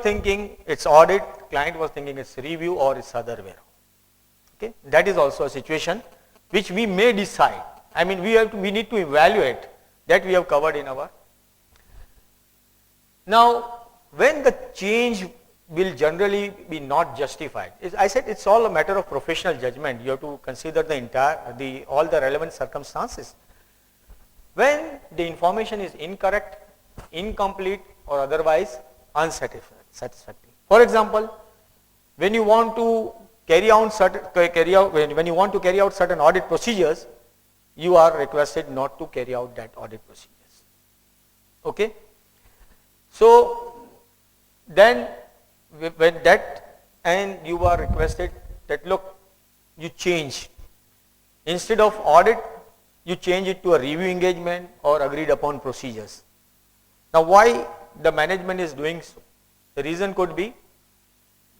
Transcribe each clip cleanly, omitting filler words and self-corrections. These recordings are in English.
thinking it's audit, client was thinking it's review or it's other way around. Okay, that is also a situation which we may decide. I mean, we need to evaluate that we have covered in our. Now, when the change will generally be not justified, I said it's all a matter of professional judgment. You have to consider all the relevant circumstances. When the information is incorrect, incomplete, or otherwise unsatisfactory. For example, when you want to carry out certain audit procedures, you are requested not to carry out that audit procedures. Okay. So then when that, and you are requested that look, you change, instead of audit you change it to a review engagement or agreed upon procedures. Now why the management is doing so? The reason could be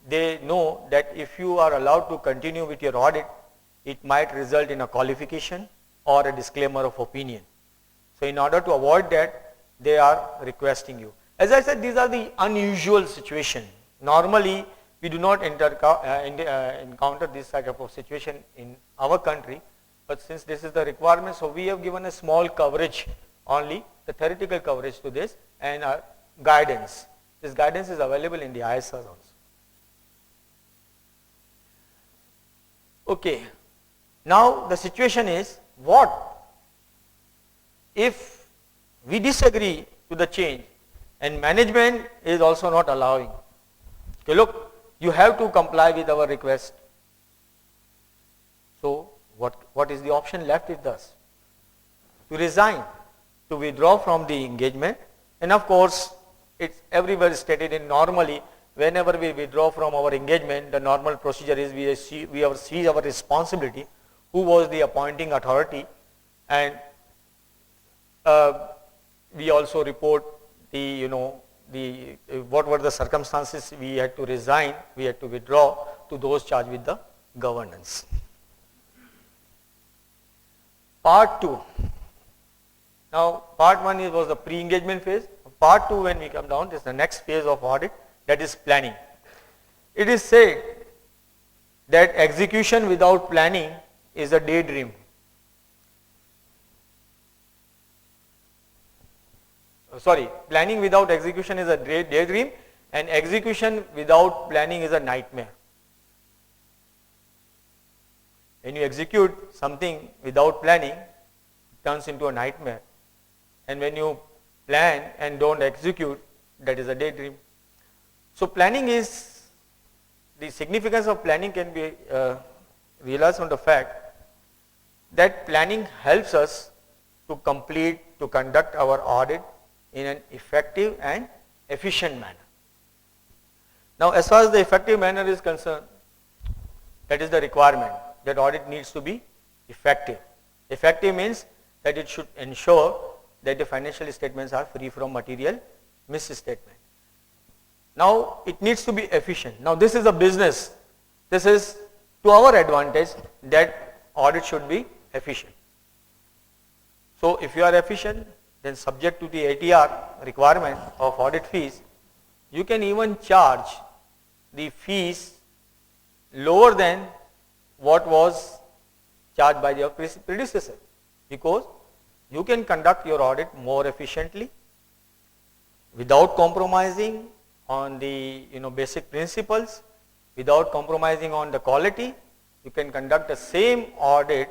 they know that if you are allowed to continue with your audit, it might result in a qualification or a disclaimer of opinion. So in order to avoid that, they are requesting you. As I said, these are the unusual situation. Normally, we do not encounter this type of situation in our country, but since this is the requirement, so we have given a small coverage, only the theoretical coverage to this, and guidance. This guidance is available in the ISRs also. Okay. Now the situation is, what if we disagree to the change and management is also not allowing? Okay, look, you have to comply with our request. So what is the option left with us? To resign, to withdraw from the engagement, and of course it's everywhere stated in normally whenever we withdraw from our engagement, the normal procedure is we see our responsibility, who was the appointing authority, and we also report what were the circumstances we had to resign, we had to withdraw, to those charged with the governance. Part 2. Now part 1 was the pre-engagement phase. Part 2, when we come down, is the next phase of audit, that is planning. It is said that execution without planning is a daydream. Planning without execution is a daydream, and execution without planning is a nightmare. When you execute something without planning, it turns into a nightmare. And when you plan and don't execute, that is a daydream. So planning is, the significance of planning can be realized from the fact that planning helps us to conduct our audit in an effective and efficient manner. Now as far as the effective manner is concerned, that is the requirement, that audit needs to be effective. Effective means that it should ensure that the financial statements are free from material misstatement. Now it needs to be efficient. Now this is a business. This is to our advantage that audit should be efficient. So if you are efficient, then subject to the ATR requirement of audit fees, you can even charge the fees lower than what was charged by your predecessor, because you can conduct your audit more efficiently without compromising on the basic principles, without compromising on the quality. You can conduct the same audit.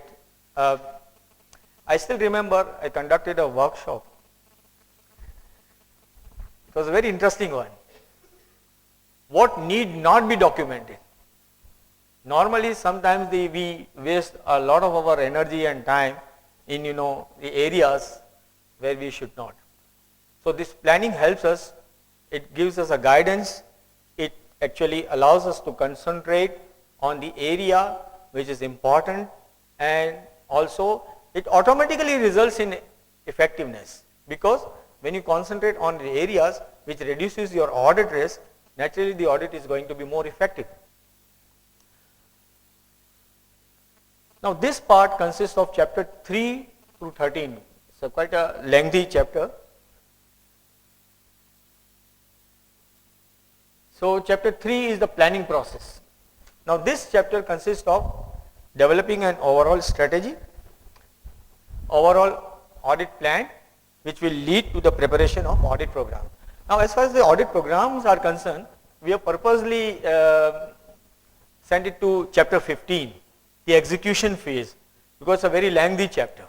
I still remember I conducted a workshop. It was a very interesting one. What need not be documented? Normally sometimes we waste a lot of our energy and time in the areas where we should not. So this planning helps us, it gives us a guidance, it actually allows us to concentrate on the area which is important, and also it automatically results in effectiveness, because when you concentrate on the areas which reduces your audit risk, naturally the audit is going to be more effective. Now this part consists of chapter 3 through 13. So quite a lengthy chapter. So chapter 3 is the planning process. Now this chapter consists of developing an overall strategy, overall audit plan, which will lead to the preparation of audit program. Now as far as the audit programs are concerned, we have purposely sent it to chapter 15, the execution phase, because it's a very lengthy chapter.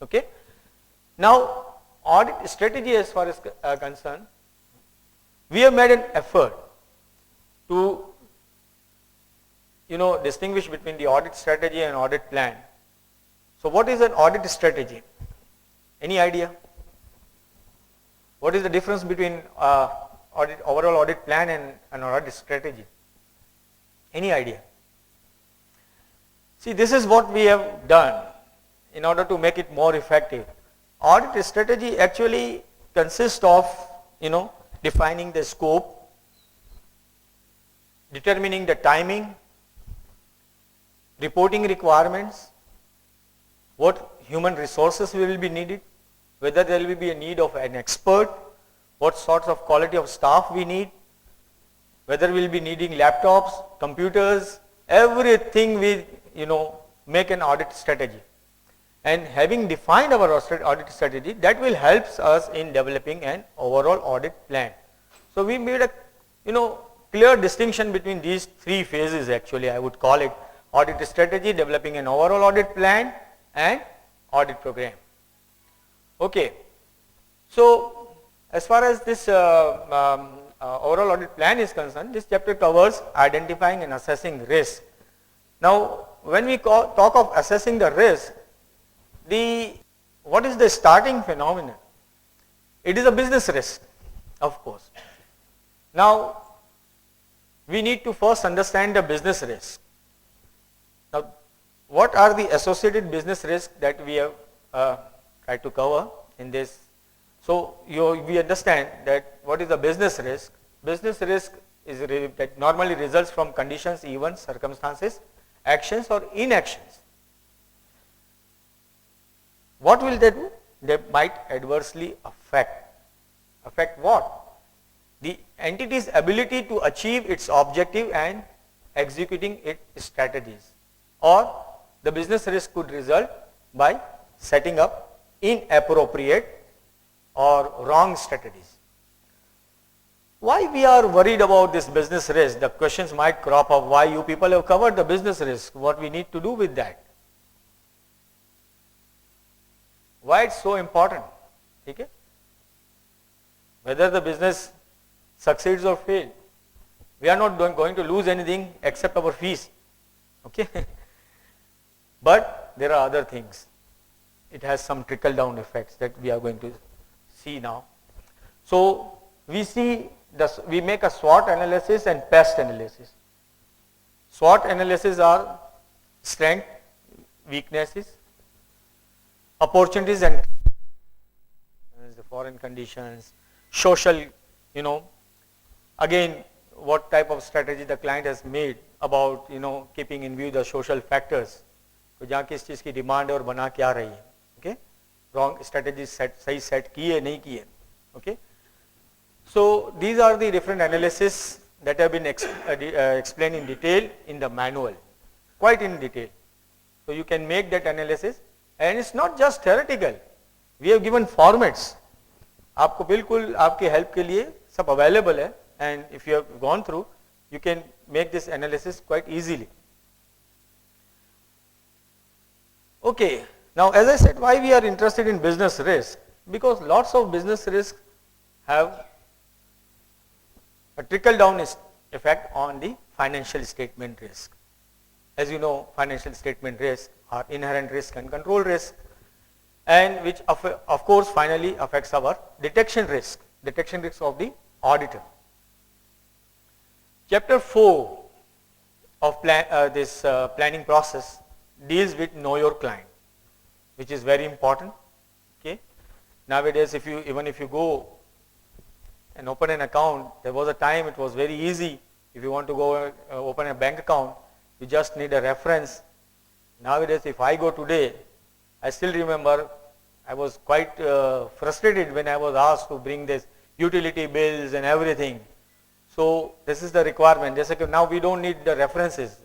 Okay. Now audit strategy as far as concerned, we have made an effort to distinguish between the audit strategy and audit plan. So what is an audit strategy? Any idea? What is the difference between overall audit plan and an audit strategy? Any idea? See, this is what we have done in order to make it more effective. Audit strategy actually consists of, defining the scope, determining the timing, reporting requirements, what human resources will be needed, whether there will be a need of an expert, what sorts of quality of staff we need, whether we will be needing laptops, computers, everything we make an audit strategy. And having defined our audit strategy, that will help us in developing an overall audit plan. So we made a clear distinction between these three phases. Actually I would call it audit strategy, developing an overall audit plan, and audit program. Okay. So as far as this overall audit plan is concerned, this chapter covers identifying and assessing risk. Now when we talk of assessing the risk, what is the starting phenomenon? It is a business risk, of course. Now we need to first understand the business risk. Now what are the associated business risks that we have tried to cover in this? So we understand that what is the business risk? Business risk is that normally results from conditions, events, circumstances, actions or inactions. What will they do? They might adversely affect. Affect what? The entity's ability to achieve its objective and executing its strategies. Or the business risk could result by setting up inappropriate or wrong strategies. Why we are worried about this business risk? The questions might crop up. Why you people have covered the business risk? What we need to do with that? Why it's so important? Okay? Whether the business succeeds or fails, we are not going to lose anything except our fees. Okay? But there are other things. It has some trickle down effects that we are going to see now. So we make a SWOT analysis and PEST analysis. SWOT analysis are strength, weaknesses, opportunities and the foreign conditions, social, again what type of strategy the client has made about keeping in view the social factors. तो जहाँ किस चीज़ की demand है और बना क्या रही है, okay? Wrong strategy सही सेट की है नहीं की है, okay? So these are the different analysis that have been explained in detail in the manual, quite in detail. So you can make that analysis, and it's not just theoretical. We have given formats. आपको बिल्कुल आपके help के लिए सब available है, and if you have gone through, you can make this analysis quite easily. Okay, now as I said, why we are interested in business risk? Because lots of business risks have a trickle down effect on the financial statement risk. As you know, financial statement risk are inherent risk and control risk, and which of course finally affects our detection risk of the auditor. Chapter 4 of this planning process deals with know your client, which is very important. Okay, nowadays even if you go and open an account, there was a time it was very easy. If you want to go open a bank account, you just need a reference. Nowadays, if I go today, I still remember I was quite frustrated when I was asked to bring this utility bills and everything. So this is the requirement. जैसे कि now we don't need the references.